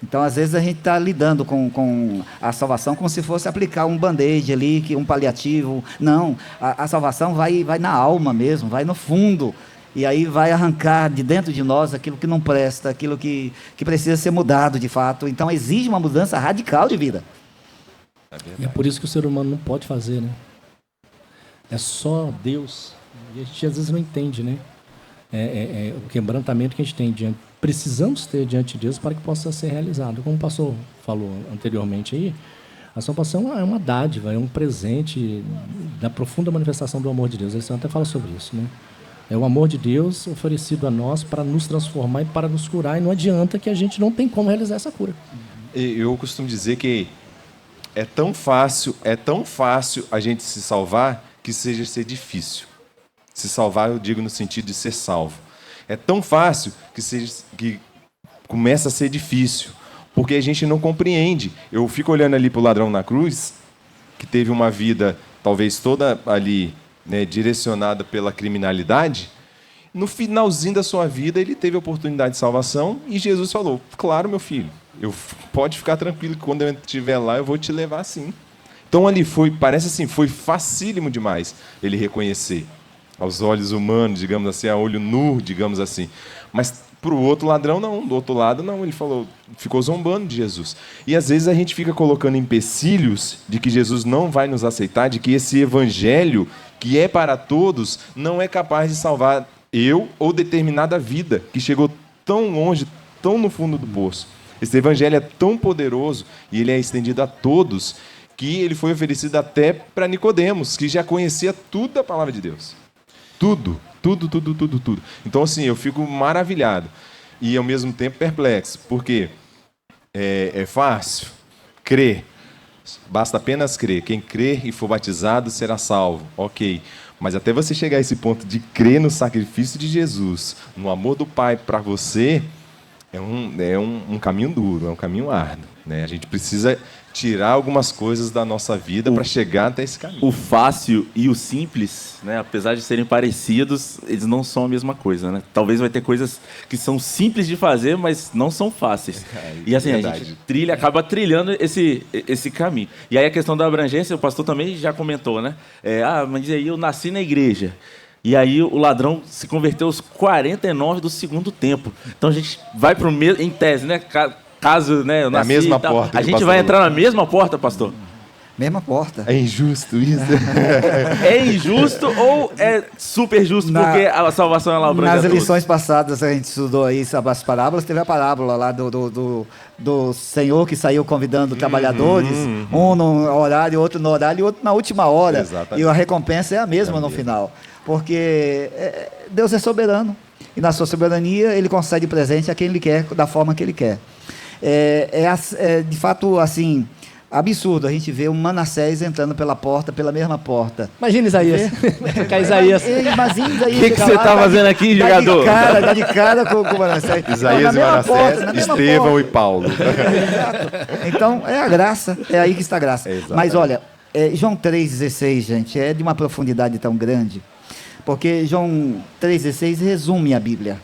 Então, às vezes, a gente está lidando com a salvação como se fosse aplicar um band-aid ali, um paliativo. Não, a salvação vai na alma mesmo, vai no fundo. E aí vai arrancar de dentro de nós aquilo que não presta, aquilo que precisa ser mudado de fato. Então exige uma mudança radical de vida. E é por isso que o ser humano não pode fazer, né? É só Deus. E a gente às vezes não entende, né? O quebrantamento que a gente tem diante. Precisamos ter diante de Deus para que possa ser realizado. Como o pastor falou anteriormente aí, a salvação é uma dádiva, é um presente da profunda manifestação do amor de Deus. Eles até falam sobre isso, né? É o amor de Deus oferecido a nós para nos transformar e para nos curar. E não adianta que a gente não tem como realizar essa cura. Eu costumo dizer que é tão fácil a gente se salvar que seja ser difícil. Se salvar, eu digo no sentido de ser salvo. É tão fácil que começa a ser difícil, porque a gente não compreende. Eu fico olhando ali para o ladrão na cruz, que teve uma vida talvez toda ali, né, direcionada pela criminalidade. No finalzinho da sua vida, ele teve a oportunidade de salvação e Jesus falou, claro, meu filho, pode ficar tranquilo que quando eu estiver lá, eu vou te levar sim. Então ali parece assim, foi facílimo demais ele reconhecer, aos olhos humanos, digamos assim, a olho nu, digamos assim. Mas para o outro ladrão, não. Do outro lado, não. Ele ficou zombando de Jesus. E às vezes a gente fica colocando empecilhos de que Jesus não vai nos aceitar, de que esse evangelho, que é para todos, não é capaz de salvar eu ou determinada vida, que chegou tão longe, tão no fundo do poço. Esse evangelho é tão poderoso e ele é estendido a todos, que ele foi oferecido até para Nicodemos, que já conhecia tudo da palavra de Deus. Tudo. Então, assim, eu fico maravilhado e, ao mesmo tempo, perplexo, porque é fácil crer, basta apenas crer. Quem crer e for batizado será salvo, ok. Mas até você chegar a esse ponto de crer no sacrifício de Jesus, no amor do Pai para você, é um caminho duro, é um caminho árduo, né? A gente precisa tirar algumas coisas da nossa vida para chegar até esse caminho. O fácil e o simples, né, apesar de serem parecidos, eles não são a mesma coisa, né? Talvez vai ter coisas que são simples de fazer, mas não são fáceis. E assim, a gente acaba trilhando esse caminho. E aí a questão da abrangência, o pastor também já comentou, né? Mas aí eu nasci na igreja. E aí o ladrão se converteu aos 49 do segundo tempo. Então a gente vai para o mesmo, em tese, né? Caso, né, eu nasci, a mesma porta. A gente vai entrar na mesma porta, pastor? Mesma porta. É injusto isso? É injusto ou é super justo porque a salvação ela abrange a Nas todos? lições passadas a gente estudou aí sobre as parábolas, teve a parábola lá do Senhor que saiu convidando trabalhadores, um no horário, outro no horário e outro na última hora. Exatamente. E a recompensa é a mesma no final. Porque Deus é soberano. E na sua soberania ele concede presente a quem ele quer, da forma que ele quer. É de fato assim... absurdo a gente ver um Manassés entrando pela mesma porta. Imagina Isaías. Isaías. Imagina Isaías. O que você tá fazendo aqui, jogador? Dá de cara com o Manassés. Isaías e Manassés, Estevão e Paulo. Exato. Então, é a graça, é aí que está a graça. Mas olha, João 3,16, gente, é de uma profundidade tão grande, porque João 3,16 resume a Bíblia.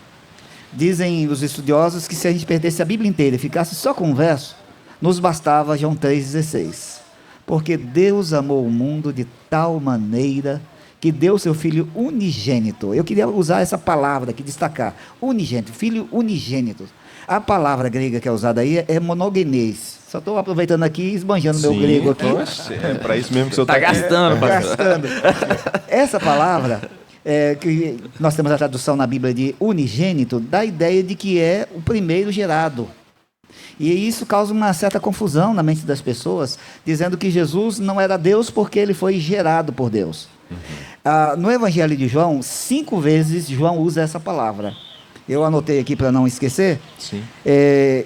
Dizem os estudiosos que se a gente perdesse a Bíblia inteira e ficasse só com um verso, nos bastava João 3,16. Porque Deus amou o mundo de tal maneira que deu seu Filho unigênito. Eu queria usar essa palavra aqui, destacar. Unigênito, Filho unigênito. A palavra grega que é usada aí é monogenês. Só estou aproveitando aqui e esbanjando meu grego aqui. É para isso mesmo que o senhor Tá gastando, pastor. Gastando. Essa palavra, que nós temos a tradução na Bíblia de unigênito, dá a ideia de que é o primeiro gerado. E isso causa uma certa confusão na mente das pessoas, dizendo que Jesus não era Deus porque ele foi gerado por Deus. No Evangelho de João, 5 vezes João usa essa palavra. Eu anotei aqui para não esquecer. Sim.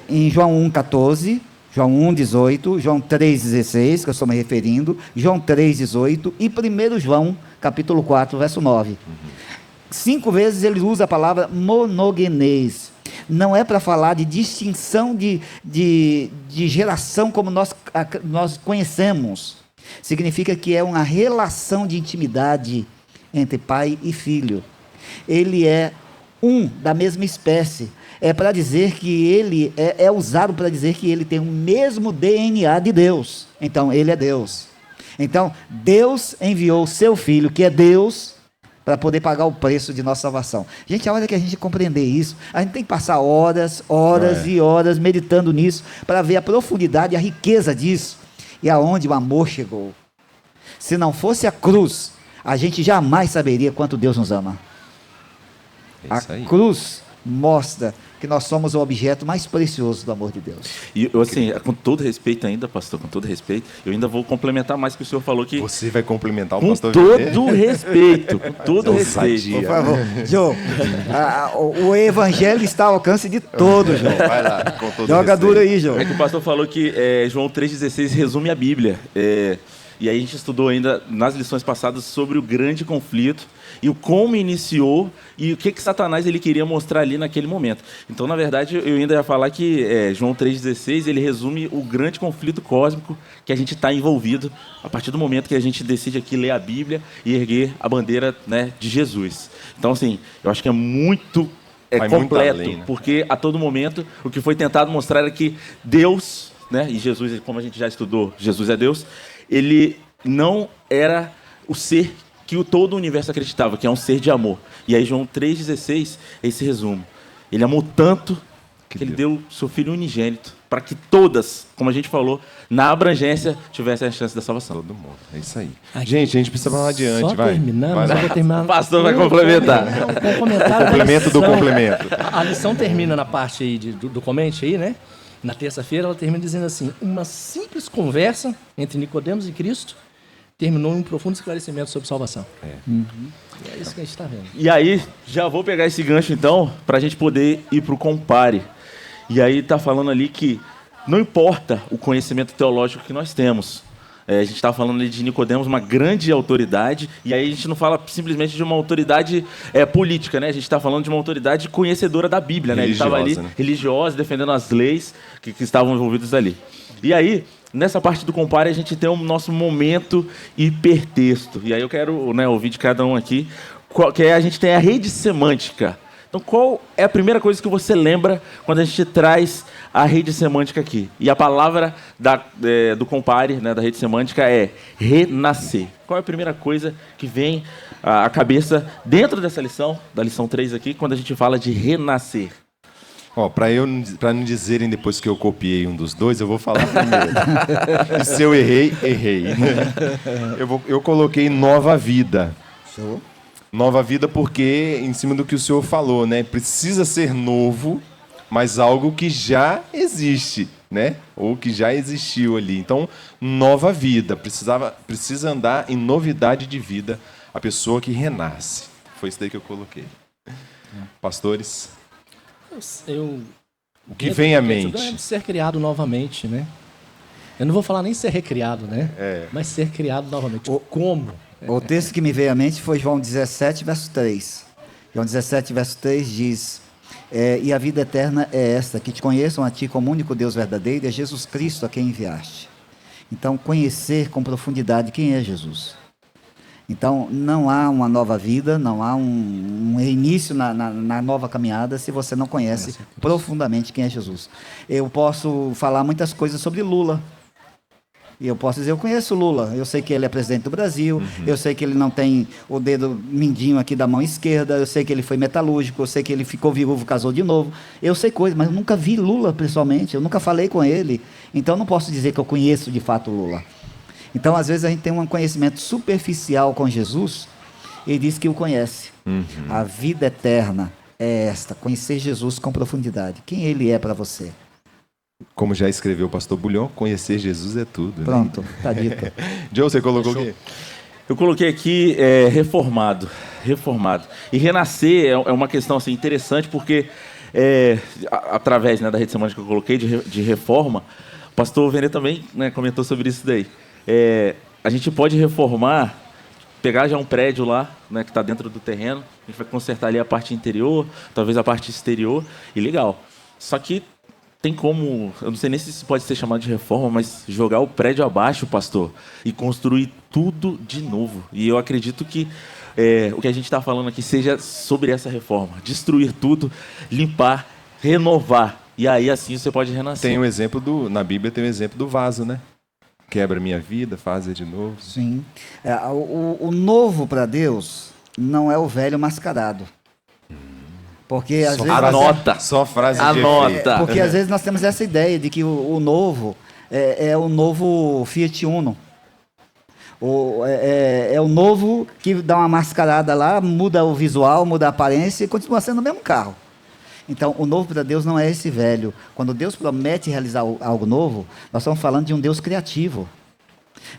Em João 1,14, João 1,18, João 3,16, que eu estou me referindo, João 3,18 e 1 João, capítulo 4, verso 9. 5 vezes ele usa a palavra monogenês. Não é para falar de distinção de geração como nós conhecemos. Significa que é uma relação de intimidade entre pai e filho. Ele é da mesma espécie. É para dizer que ele é usado para dizer que ele tem o mesmo DNA de Deus. Então, ele é Deus. Então, Deus enviou o seu filho, que é Deus, para poder pagar o preço de nossa salvação. Gente, a hora que a gente compreender isso, a gente tem que passar horas e horas meditando nisso, para ver a profundidade e a riqueza disso, e aonde o amor chegou. Se não fosse a cruz, a gente jamais saberia quanto Deus nos ama. A cruz mostra que nós somos o objeto mais precioso do amor de Deus. E eu, assim, com todo respeito ainda, pastor, com todo respeito, eu ainda vou complementar mais que o senhor falou que... Você vai complementar o com pastor todo respeito, com todo respeito. Por favor, Jô, o evangelho está ao alcance de todos, Jô. Vai lá, com todo Joga respeito. duro aí, Jô. É que o pastor falou que João 3,16 resume a Bíblia. E aí a gente estudou ainda nas lições passadas sobre o grande conflito e o como iniciou e o que Satanás ele queria mostrar ali naquele momento. Então, na verdade, eu ainda ia falar que João 3,16 ele resume o grande conflito cósmico que a gente está envolvido a partir do momento que a gente decide aqui ler a Bíblia e erguer a bandeira, né, de Jesus. Então, assim, eu acho que é muito completo, além, né? porque a todo momento o que foi tentado mostrar era que Deus, né, e Jesus, como a gente já estudou, Jesus é Deus, ele não era o ser que todo o universo acreditava, que é um ser de amor. E aí João 3,16 é esse resumo. Ele amou tanto que ele deu seu Filho unigênito para que todas, como a gente falou, na abrangência, tivessem a chance da salvação. Todo mundo, é isso aí. Gente, a gente precisa falar adiante, Só vai. terminando, Vai mas eu lá. vou terminar. O pastor vai complementar. Um comentário da Complemento do lição. complemento. A lição termina na parte aí do comente aí, né? Na terça-feira ela termina dizendo assim: uma simples conversa entre Nicodemos e Cristo terminou em um profundo esclarecimento sobre salvação. E é isso que a gente está vendo. E aí, já vou pegar esse gancho então, para a gente poder ir para o compare. E aí está falando ali que não importa o conhecimento teológico que nós temos. A gente está falando ali de Nicodemos, uma grande autoridade, e aí a gente não fala simplesmente de uma autoridade política, né? A gente está falando de uma autoridade conhecedora da Bíblia, né? Ele estava ali, né? religiosa, defendendo as leis que estavam envolvidas ali. E aí, nessa parte do compare, a gente tem o nosso momento hipertexto. E aí eu quero, né, ouvir de cada um aqui, que a gente tem a rede semântica. Então, qual é a primeira coisa que você lembra quando a gente traz a rede semântica aqui? E a palavra do compare, né, da rede semântica, é renascer. Qual é a primeira coisa que vem à cabeça dentro dessa lição, da lição 3 aqui, quando a gente fala de renascer? Ó, para não dizerem depois que eu copiei um dos dois, eu vou falar primeiro. E se eu errei, né? Eu coloquei nova vida. Show. Nova vida porque, em cima do que o senhor falou, né? Precisa ser novo, mas algo que já existe, né? Ou que já existiu ali. Então, nova vida. Precisa andar em novidade de vida a pessoa que renasce. Foi isso daí que eu coloquei. Pastores? O que vem à mente? É ser criado novamente, né? Eu não vou falar nem ser recriado, né? Mas ser criado novamente. Como? O texto que me veio à mente foi João 17, verso 3. João 17, verso 3 diz: e a vida eterna é esta, que te conheçam a ti como único Deus verdadeiro, e a Jesus Cristo a quem enviaste. Então, conhecer com profundidade quem é Jesus. Então, não há uma nova vida, não há um reinício na nova caminhada se você não conhece profundamente quem é Jesus. Eu posso falar muitas coisas sobre Lula. E eu posso dizer, eu conheço o Lula, eu sei que ele é presidente do Brasil, eu sei que ele não tem o dedo mindinho aqui da mão esquerda, eu sei que ele foi metalúrgico, eu sei que ele ficou viúvo, casou de novo. Eu sei coisas, mas eu nunca vi Lula pessoalmente, eu nunca falei com ele. Então, eu não posso dizer que eu conheço de fato o Lula. Então, às vezes, a gente tem um conhecimento superficial com Jesus e diz que o conhece. A vida eterna é esta, conhecer Jesus com profundidade. Quem ele é para você? Como já escreveu o pastor Bulhon, conhecer Jesus é tudo. Pronto, né? tá dito. Joe, você colocou o quê? Eu coloquei aqui reformado. E renascer é uma questão assim, interessante, porque através, né, da rede semântica que eu coloquei de reforma, o pastor Vene também, né, comentou sobre isso daí. A gente pode reformar, pegar já um prédio lá, né, que está dentro do terreno, a gente vai consertar ali a parte interior, talvez a parte exterior, e legal. Só que tem como, eu não sei nem se isso pode ser chamado de reforma, mas jogar o prédio abaixo, pastor, e construir tudo de novo. E eu acredito que o que a gente está falando aqui seja sobre essa reforma. Destruir tudo, limpar, renovar. E aí, assim, você pode renascer. Tem um exemplo na Bíblia tem um exemplo do vaso, né? Quebra minha vida, faz de novo. Sim. O novo para Deus não é o velho mascarado. Porque às vezes Anota. Só frase de Anota. efeito. Porque às vezes nós temos essa ideia de que o novo é o novo Fiat Uno. É o novo que dá uma mascarada lá, muda o visual, muda a aparência e continua sendo o mesmo carro. Então, o novo para Deus não é esse velho. Quando Deus promete realizar algo novo, nós estamos falando de um Deus criativo.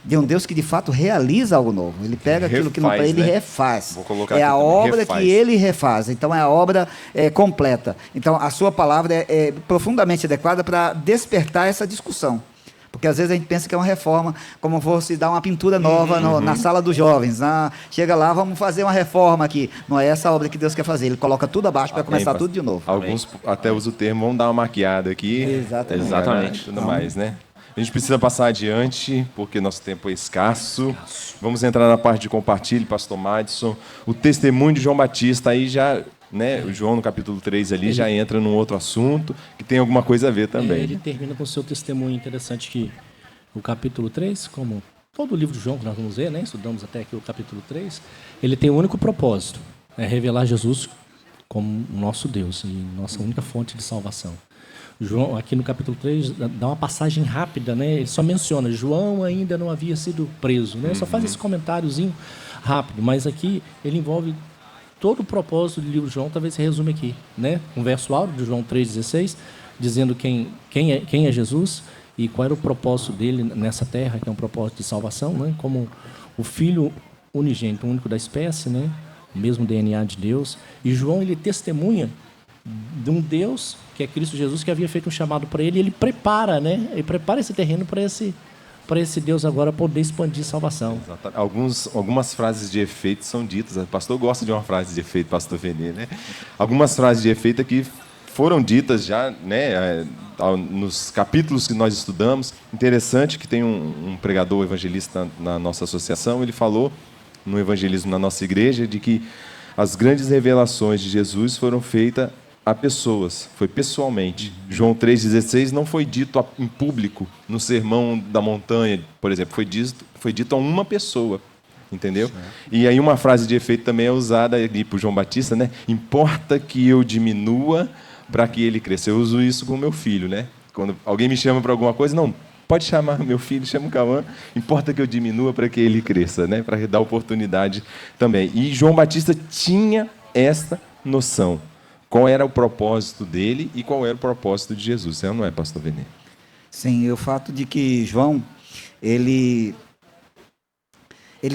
De um Deus que de fato realiza algo novo. Ele pega aquilo que não para ele, refaz. Vou colocar é aqui a também, obra refaz. que ele refaz. Então é a obra completa. Então a sua palavra é profundamente adequada para despertar essa discussão. Porque às vezes a gente pensa que é uma reforma, como fosse dar uma pintura nova na sala dos jovens. Chega lá, vamos fazer uma reforma aqui. Não é essa obra que Deus quer fazer. Ele coloca tudo abaixo para começar tudo de novo. Alguns até usam o termo, vamos dar uma maquiada aqui. Exatamente. Tudo mais, né? A gente precisa passar adiante, porque nosso tempo é escasso. Vamos entrar na parte de compartilho, pastor Madison. O testemunho de João Batista, aí já, né, o João no capítulo 3 ali já entra num outro assunto, que tem alguma coisa a ver também. Ele termina com o seu testemunho interessante, que o capítulo 3, como todo o livro de João que nós vamos ver, né, estudamos até aqui o capítulo 3, ele tem um único propósito, é revelar Jesus como o nosso Deus e nossa única fonte de salvação. João, aqui no capítulo 3, dá uma passagem rápida, né? Ele só menciona, João ainda não havia sido preso, né? Só faz esse comentáriozinho rápido, mas aqui ele envolve todo o propósito do livro de João, talvez se resume aqui, né? Um verso áureo de João 3,16, dizendo quem é Jesus e qual era o propósito dele nessa terra, que é um propósito de salvação, né? Como o Filho unigênito, único da espécie, né? O mesmo DNA de Deus. E João, ele testemunha de um Deus, que é Cristo Jesus, que havia feito um chamado para ele, e ele prepara, né? Ele prepara esse terreno para esse Deus agora poder expandir salvação. Algumas frases de efeito são ditas. O pastor gosta de uma frase de efeito, pastor Venê, né? Algumas frases de efeito aqui foram ditas já, né, nos capítulos que nós estudamos. Interessante que tem um pregador evangelista na nossa associação, ele falou no evangelismo na nossa igreja de que as grandes revelações de Jesus foram feitas a pessoas, foi pessoalmente. João 3,16 não foi dito em público, no sermão da montanha, por exemplo, foi dito a uma pessoa, entendeu? E aí uma frase de efeito também é usada ali por João Batista, né? Importa que eu diminua, para que ele cresça. Eu uso isso com o meu filho, né? Quando alguém me chama para alguma coisa, não, pode chamar meu filho, chama o Cauã, importa que eu diminua para que ele cresça, né? Para dar oportunidade também. E João Batista tinha esta noção. Qual era o propósito dele e qual era o propósito de Jesus. Não é, pastor Venê? Sim, e o fato de que João, ele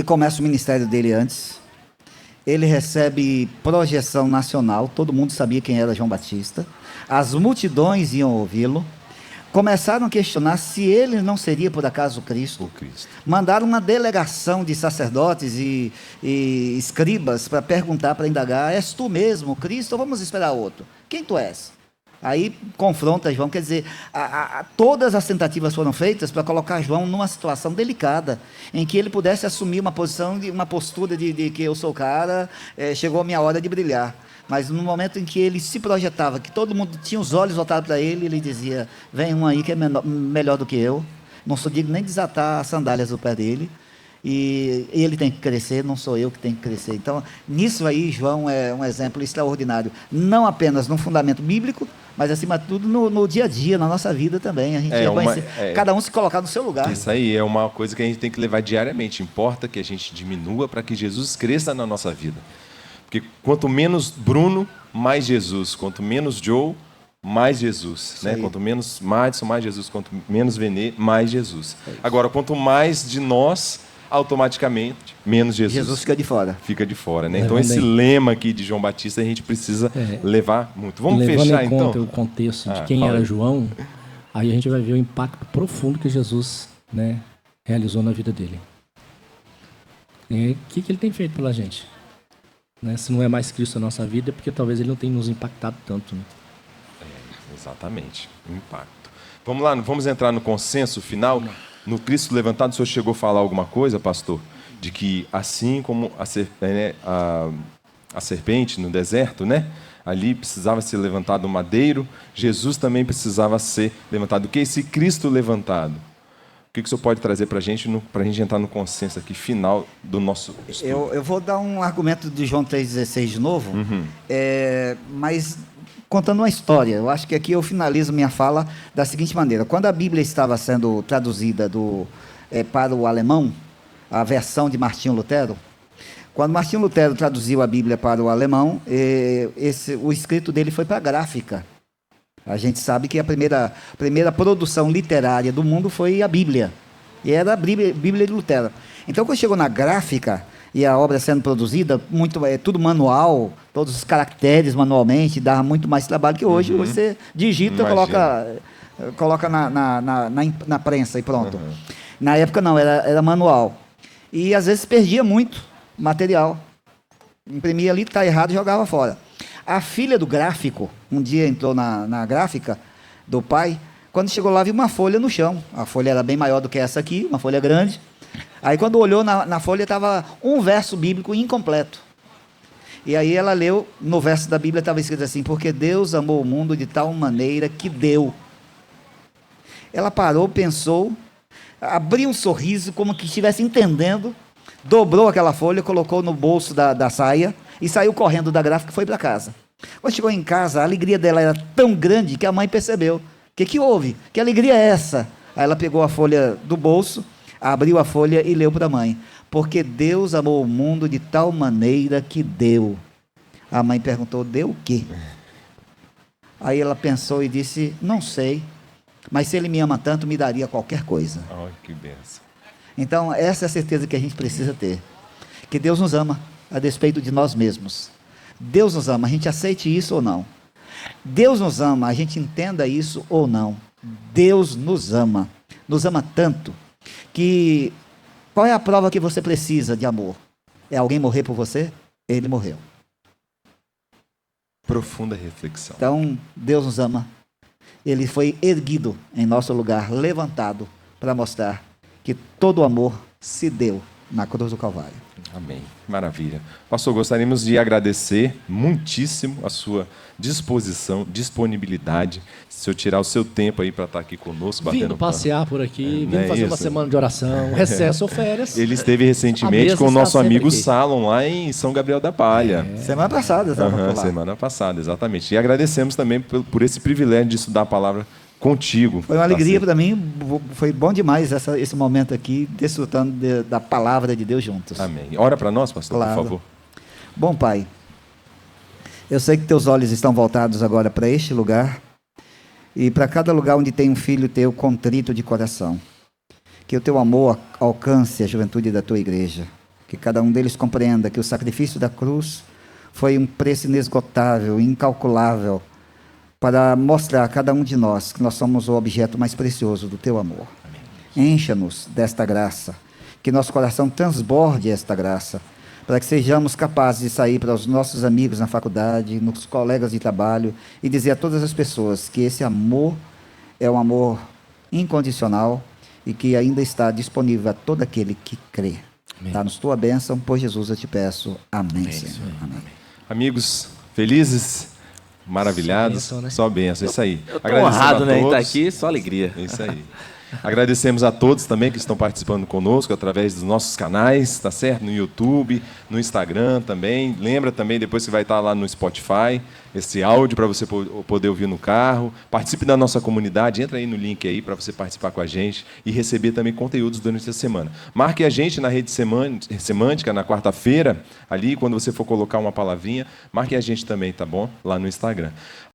começa o ministério dele antes, ele recebe projeção nacional, todo mundo sabia quem era João Batista, as multidões iam ouvi-lo, começaram a questionar se ele não seria, por acaso, o Cristo. Mandaram uma delegação de sacerdotes e escribas para perguntar, para indagar: és tu mesmo o Cristo ou vamos esperar outro? Quem tu és? Aí confronta João, quer dizer, todas as tentativas foram feitas para colocar João numa situação delicada, em que ele pudesse assumir uma posição, uma postura de que eu sou o cara, chegou a minha hora de brilhar. Mas no momento em que ele se projetava, que todo mundo tinha os olhos voltados para ele, ele dizia: vem um aí que é melhor do que eu, não sou digno nem desatar as sandálias do pé dele, e ele tem que crescer, não sou eu que tenho que crescer. Então, nisso aí, João é um exemplo extraordinário, não apenas no fundamento bíblico, mas acima de tudo no dia a dia, na nossa vida também. A gente cada um se colocar no seu lugar. Isso aí é uma coisa que a gente tem que levar diariamente. Importa que a gente diminua para que Jesus cresça na nossa vida. Porque quanto menos Bruno, mais Jesus. Quanto menos Joe, mais Jesus. Né? Quanto menos Madison, mais Jesus. Quanto menos Venê, mais Jesus. Agora, quanto mais de nós, automaticamente, menos Jesus. Jesus fica de fora. Fica de fora, né? Então, esse lema aqui de João Batista, a gente precisa levar muito. Vamos fechar, então? Levando em conta o contexto de quem era João, aí a gente vai ver o impacto profundo que Jesus, né, realizou na vida dele. E o que ele tem feito pela gente? Né? Se não é mais Cristo na nossa vida, é porque talvez ele não tenha nos impactado tanto. Né? Exatamente, impacto. Vamos lá, vamos entrar no consenso final. No Cristo levantado, o senhor chegou a falar alguma coisa, pastor? De que assim como a serpente no deserto, né? Ali precisava ser levantado um madeiro, Jesus também precisava ser levantado. O que é esse Cristo levantado? O que o senhor pode trazer para a gente entrar no consenso aqui final do nosso estudo? Eu vou dar um argumento de João 3,16 de novo, mas contando uma história. Eu acho que aqui eu finalizo minha fala da seguinte maneira: quando a Bíblia estava sendo traduzida para o alemão, a versão de Martinho Lutero, quando Martinho Lutero traduziu a Bíblia para o alemão, o escrito dele foi para a gráfica. A gente sabe que a primeira produção literária do mundo foi a Bíblia. E era a Bíblia de Lutero. Então, quando chegou na gráfica, e a obra sendo produzida, tudo manual, todos os caracteres manualmente, dava muito mais trabalho que hoje. Você digita, coloca na prensa e pronto. Na época não, era manual. E às vezes perdia muito material. Imprimia ali, está errado, jogava fora. A filha do gráfico, um dia entrou na gráfica do pai, quando chegou lá viu uma folha no chão. A folha era bem maior do que essa aqui, uma folha grande. Aí quando olhou na folha estava um verso bíblico incompleto. E aí ela leu, no verso da Bíblia estava escrito assim: porque Deus amou o mundo de tal maneira que deu. Ela parou, pensou, abriu um sorriso como que estivesse entendendo, dobrou aquela folha, colocou no bolso da saia e saiu correndo da gráfica e foi para casa. Quando chegou em casa, a alegria dela era tão grande que a mãe percebeu. O que houve? Que alegria é essa? Aí ela pegou a folha do bolso, abriu a folha e leu para a mãe: porque Deus amou o mundo de tal maneira que deu. A mãe perguntou: deu o quê? Aí ela pensou e disse: não sei, mas se ele me ama tanto, me daria qualquer coisa. Ai, que benção. Então, essa é a certeza que a gente precisa ter. Que Deus nos ama, a despeito de nós mesmos. Deus nos ama, a gente aceite isso ou não. Deus nos ama, a gente entenda isso ou não. Deus nos ama tanto, que qual é a prova que você precisa de amor? É alguém morrer por você? Ele morreu. Profunda reflexão. Então, Deus nos ama. Ele foi erguido em nosso lugar, levantado, para mostrar que todo o amor se deu na cruz do Calvário. Amém. Maravilha. Pastor, gostaríamos de agradecer muitíssimo a sua disposição, disponibilidade, se eu tirar o seu tempo aí para estar aqui conosco, batendo Vindo passear por aqui, vindo é fazer uma isso? semana de oração, recesso ou férias. Ele esteve A recentemente mesa com o está nosso sempre amigo aqui. Salom, lá em São Gabriel da Palha. Semana passada, estava Aham, por lá. semana passada, exatamente. E agradecemos também por esse privilégio de estudar a palavra contigo. Foi uma alegria parceiro. para mim, foi bom demais esse momento aqui, desfrutando da palavra de Deus juntos. Amém. Ora para nós, pastor, Claro. por favor. Bom, Pai, eu sei que teus olhos estão voltados agora para este lugar e para cada lugar onde tem um filho teu contrito de coração. Que o teu amor alcance a juventude da tua igreja. Que cada um deles compreenda que o sacrifício da cruz foi um preço inesgotável, incalculável, para mostrar a cada um de nós que nós somos o objeto mais precioso do teu amor. Encha-nos desta graça, que nosso coração transborde esta graça, para que sejamos capazes de sair para os nossos amigos na faculdade, nos colegas de trabalho, e dizer a todas as pessoas que esse amor é um amor incondicional e que ainda está disponível a todo aquele que crê. Dá-nos tua bênção, por Jesus eu te peço. Amém, Senhor. Amém. Amigos, felizes, maravilhados, Só bênção, né? só bênção, isso aí. Eu tô honrado, a né, em estar todos. aqui, só alegria. É isso aí. Agradecemos a todos também que estão participando conosco através dos nossos canais, tá certo? No YouTube, no Instagram também. Lembra também, depois você vai estar lá no Spotify, esse áudio para você poder ouvir no carro. Participe da nossa comunidade, entra aí no link aí para você participar com a gente e receber também conteúdos durante a semana. Marque a gente na rede semântica, na quarta-feira, ali, quando você for colocar uma palavrinha, marque a gente também, tá bom? Lá no Instagram.